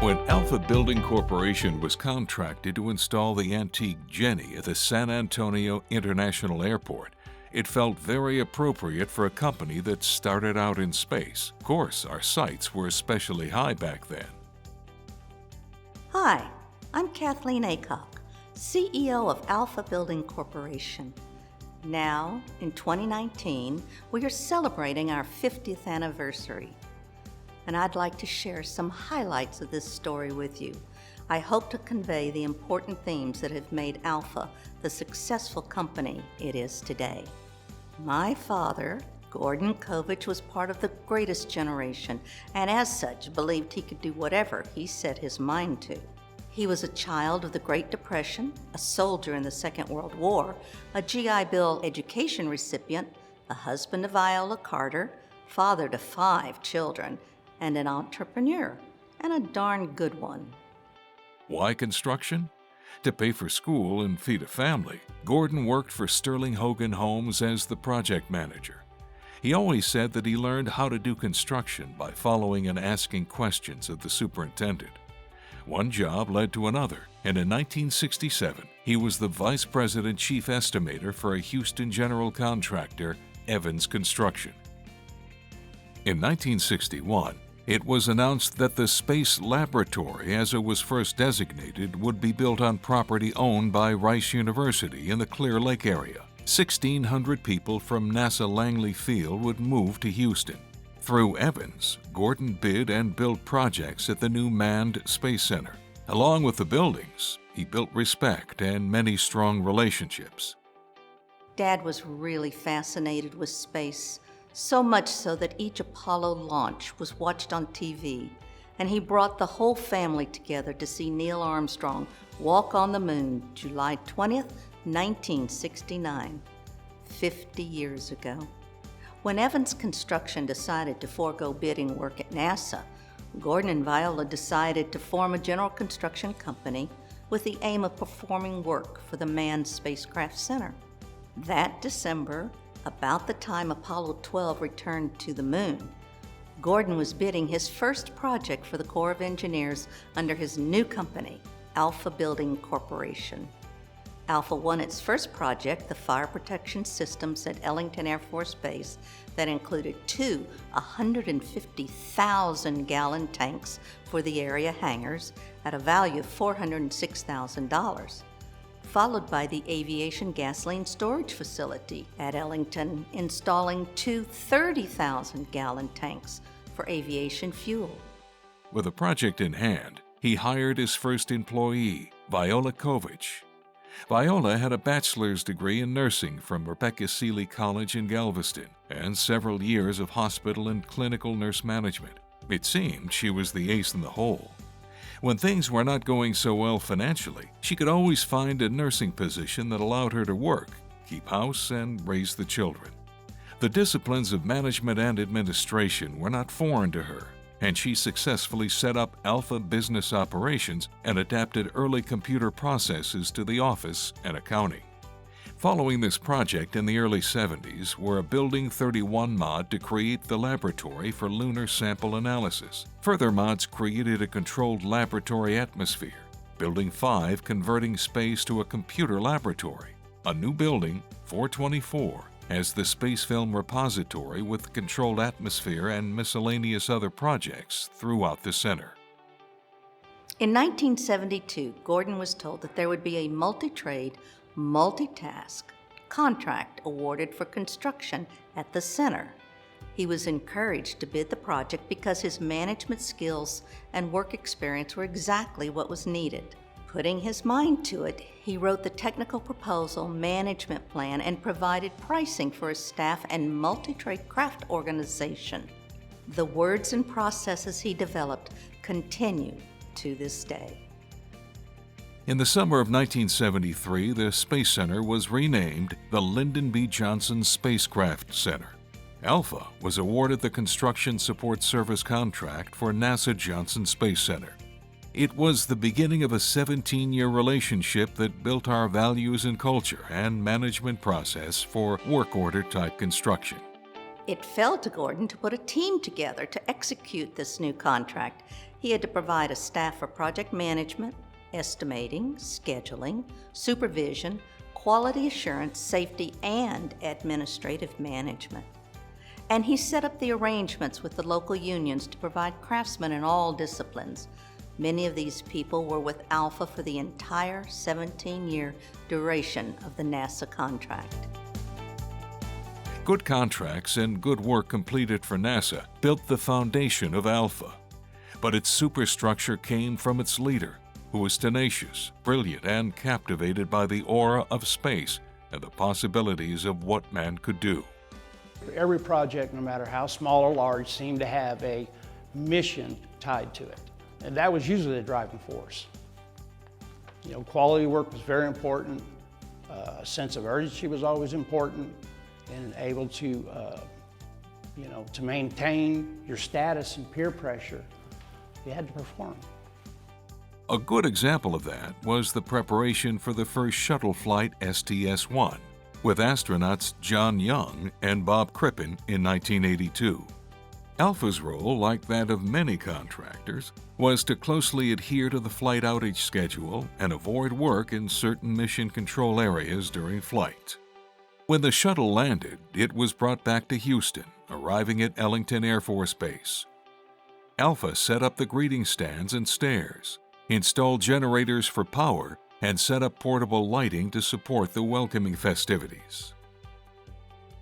When Alpha Building Corporation was contracted to install the antique Jenny at the San Antonio International Airport, it felt very appropriate for a company that started out in space. Of course, our sights were especially high back then. Hi, I'm Kathleen Aycock, CEO of Alpha Building Corporation. Now, in 2019, we are celebrating our 50th anniversary. And I'd like to share some highlights of this story with you. I hope to convey the important themes that have made Alpha the successful company it is today. My father, Gordon Kovich, was part of the greatest generation, and as such believed he could do whatever he set his mind to. He was a child of the Great Depression, a soldier in the Second World War, a GI Bill education recipient, a husband to Viola Carter, father to 5 children, and an entrepreneur, and a darn good one. Why construction? To pay for school and feed a family, Gordon worked for Sterling Hogan Homes as the project manager. He always said that he learned how to do construction by following and asking questions of the superintendent. One job led to another, and in 1967, he was the vice president chief estimator for a Houston general contractor, Evans Construction. In 1961, it was announced that the Space Laboratory, as it was first designated, would be built on property owned by Rice University in the Clear Lake area. 1,600 people from NASA Langley Field would move to Houston. Through Evans, Gordon bid and built projects at the new Manned Space Center. Along with the buildings, he built respect and many strong relationships. Dad was really fascinated with space. So much so that each Apollo launch was watched on TV, and he brought the whole family together to see Neil Armstrong walk on the moon July 20th, 1969, 50 years ago. When Evans Construction decided to forego bidding work at NASA, Gordon and Viola decided to form a general construction company with the aim of performing work for the Manned Spacecraft Center. That December, about the time Apollo 12 returned to the moon, Gordon was bidding his first project for the Corps of Engineers under his new company, Alpha Building Corporation. Alpha won its first project, the fire protection systems at Ellington Air Force Base, that included 2 150,000-gallon tanks for the area hangars at a value of $406,000. Followed by the aviation gasoline storage facility at Ellington, installing 2 30,000-gallon tanks for aviation fuel. With a project in hand, he hired his first employee, Viola Kovich. Viola had a bachelor's degree in nursing from Rebecca Seeley College in Galveston and several years of hospital and clinical nurse management. It seemed she was the ace in the hole. When things were not going so well financially, she could always find a nursing position that allowed her to work, keep house, and raise the children. The disciplines of management and administration were not foreign to her, and she successfully set up Alpha Business Operations and adapted early computer processes to the office and accounting. Following this project in the early 70s were a Building 31 mod to create the laboratory for lunar sample analysis. Further mods created a controlled laboratory atmosphere. Building 5 converting space to a computer laboratory. A new building, 424, has the space film repository with controlled atmosphere and miscellaneous other projects throughout the center. In 1972, Gordon was told that there would be a multi-trade, multitask contract awarded for construction at the center. He was encouraged to bid the project because his management skills and work experience were exactly what was needed. Putting his mind to it, he wrote the technical proposal, management plan, and provided pricing for his staff and multi-trade craft organization. The words and processes he developed continue to this day. In the summer of 1973, the Space Center was renamed the Lyndon B. Johnson Spacecraft Center. Alpha was awarded the construction support service contract for NASA Johnson Space Center. It was the beginning of a 17-year relationship that built our values and culture and management process for work order type construction. It fell to Gordon to put a team together to execute this new contract. He had to provide a staff for project management, estimating, scheduling, supervision, quality assurance, safety, and administrative management. And he set up the arrangements with the local unions to provide craftsmen in all disciplines. Many of these people were with Alpha for the entire 17-year duration of the NASA contract. Good contracts and good work completed for NASA built the foundation of Alpha. But its superstructure came from its leader, who was tenacious, brilliant, and captivated by the aura of space and the possibilities of what man could do. Every project, no matter how small or large, seemed to have a mission tied to it. And that was usually the driving force. Quality work was very important. A sense of urgency was always important, and able to, to maintain your status and peer pressure, you had to perform. A good example of that was the preparation for the first shuttle flight STS-1, with astronauts John Young and Bob Crippen in 1982. Alpha's role, like that of many contractors, was to closely adhere to the flight outage schedule and avoid work in certain mission control areas during flight. When the shuttle landed, it was brought back to Houston, arriving at Ellington Air Force Base. Alpha set up the greeting stands and stairs, installed generators for power, and set up portable lighting to support the welcoming festivities.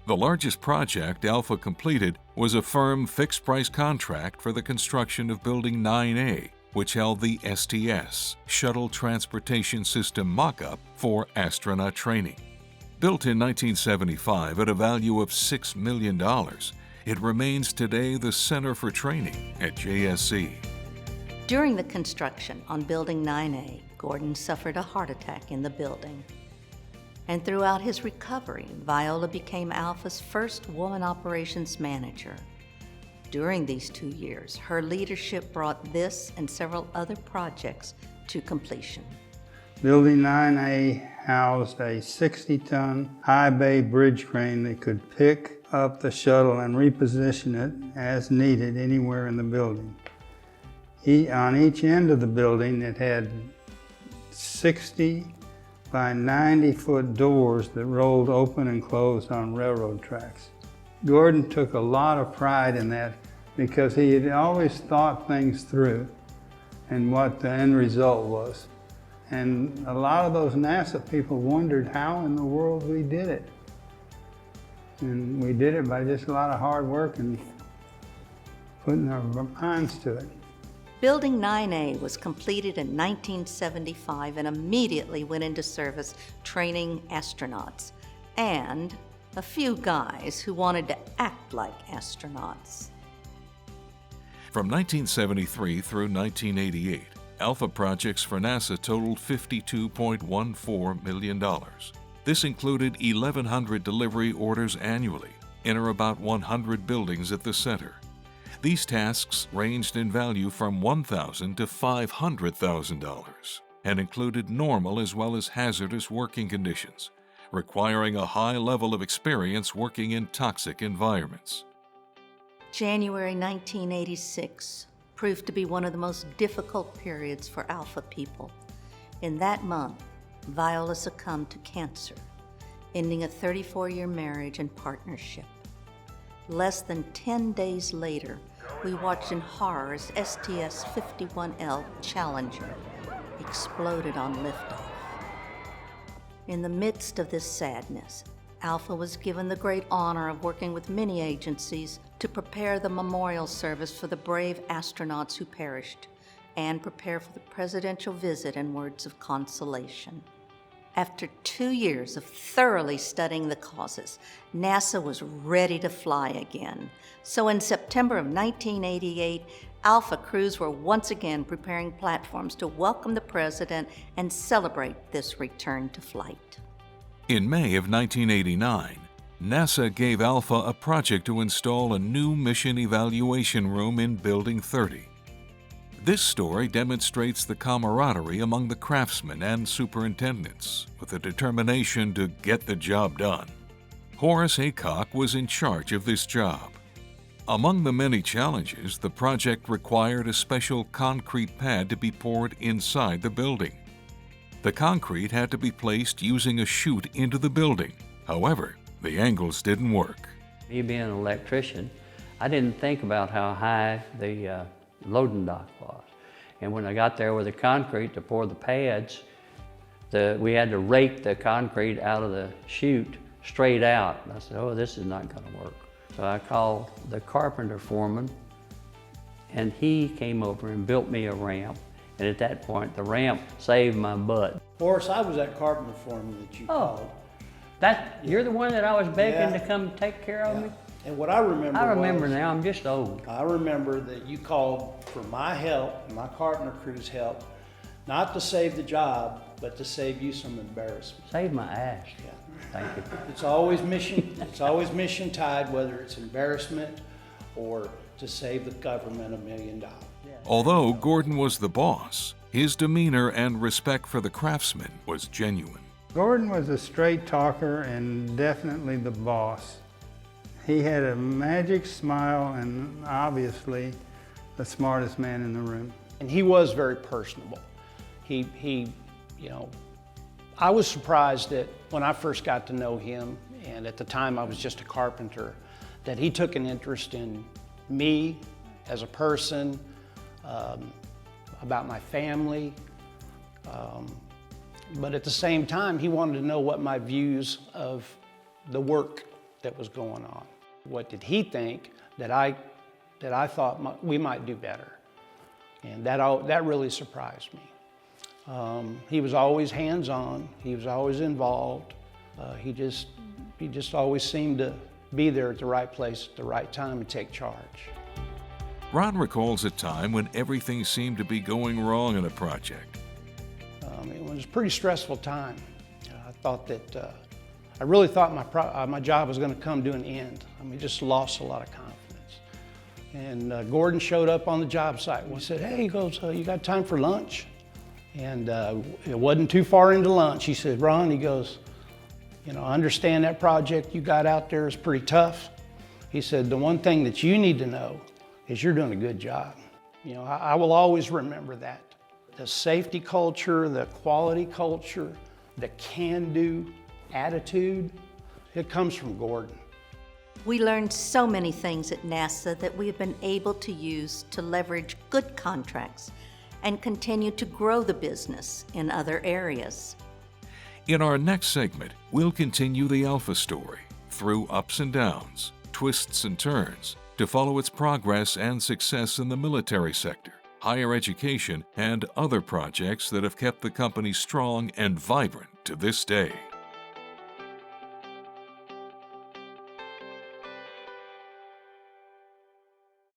The largest project Alpha completed was a firm fixed-price contract for the construction of Building 9A, which held the STS, Shuttle Transportation System mock-up for astronaut training. Built in 1975 at a value of $6 million, it remains today the center for training at JSC. During the construction on Building 9A, Gordon suffered a heart attack in the building. And throughout his recovery, Viola became Alpha's first woman operations manager. During these 2 years, her leadership brought this and several other projects to completion. Building 9A housed a 60-ton high bay bridge crane that could pick up the shuttle and reposition it as needed anywhere in the building. On each end of the building, it had 60 by 90-foot doors that rolled open and closed on railroad tracks. Gordon took a lot of pride in that because he had always thought things through and what the end result was. And a lot of those NASA people wondered how in the world we did it. And we did it by just a lot of hard work and putting our minds to it. Building 9A was completed in 1975 and immediately went into service training astronauts and a few guys who wanted to act like astronauts. From 1973 through 1988, Alpha projects for NASA totaled $52.14 million. This included 1,100 delivery orders annually in or about 100 buildings at the center. These tasks ranged in value from $1,000 to $500,000 and included normal as well as hazardous working conditions, requiring a high level of experience working in toxic environments. January 1986 proved to be one of the most difficult periods for Alpha people. In that month, Viola succumbed to cancer, ending a 34-year marriage and partnership. Less than 10 days later, we watched in horror as STS-51L Challenger exploded on liftoff. In the midst of this sadness, Alpha was given the great honor of working with many agencies to prepare the memorial service for the brave astronauts who perished and prepare for the presidential visit and words of consolation. After 2 years of thoroughly studying the causes, NASA was ready to fly again. So in September of 1988, Alpha crews were once again preparing platforms to welcome the president and celebrate this return to flight. In May of 1989, NASA gave Alpha a project to install a new mission evaluation room in Building 30. This story demonstrates the camaraderie among the craftsmen and superintendents with a determination to get the job done. Horace Aycock was in charge of this job. Among the many challenges, the project required a special concrete pad to be poured inside the building. The concrete had to be placed using a chute into the building. However, the angles didn't work. Me being an electrician, I didn't think about how high the loading dock was. And when I got there with the concrete to pour the pads, we had to rake the concrete out of the chute straight out. And I said, oh, this is not gonna work. So I called the carpenter foreman, and he came over and built me a ramp. And at that point, the ramp saved my butt. Horace, I was that carpenter foreman that you called. You're the one that I was begging to come take care of me? And what I remember now, I'm just old. I remember that you called for my help, my carpenter crew's help, not to save the job, but to save you some embarrassment. Save my ass. Yeah. Thank you. It's always mission tied, whether it's embarrassment or to save the government $1 million. Although Gordon was the boss, his demeanor and respect for the craftsmen was genuine. Gordon was a straight talker and definitely the boss. He had a magic smile and obviously the smartest man in the room. And he was very personable. I was surprised that when I first got to know him, and at the time I was just a carpenter, that he took an interest in me as a person, about my family, but at the same time, he wanted to know what my views of the work that was going on. What did he think that I thought we might do better? And that really surprised me. He was always hands-on. He was always involved. He just always seemed to be there at the right place at the right time and take charge. Ron recalls a time when everything seemed to be going wrong in a project. It was a pretty stressful time. I thought that I really thought my job was going to come to an end. Just lost a lot of confidence. And Gordon showed up on the job site. He said, hey, he goes, you got time for lunch? And it wasn't too far into lunch. He said, Ron, he goes, I understand that project you got out there is pretty tough. He said, the one thing that you need to know is you're doing a good job. I will always remember that. The safety culture, the quality culture, the can-do attitude, it comes from Gordon. We learned so many things at NASA that we have been able to use to leverage good contracts and continue to grow the business in other areas. In our next segment, we'll continue the Alpha story through ups and downs, twists and turns, to follow its progress and success in the military sector, higher education, and other projects that have kept the company strong and vibrant to this day.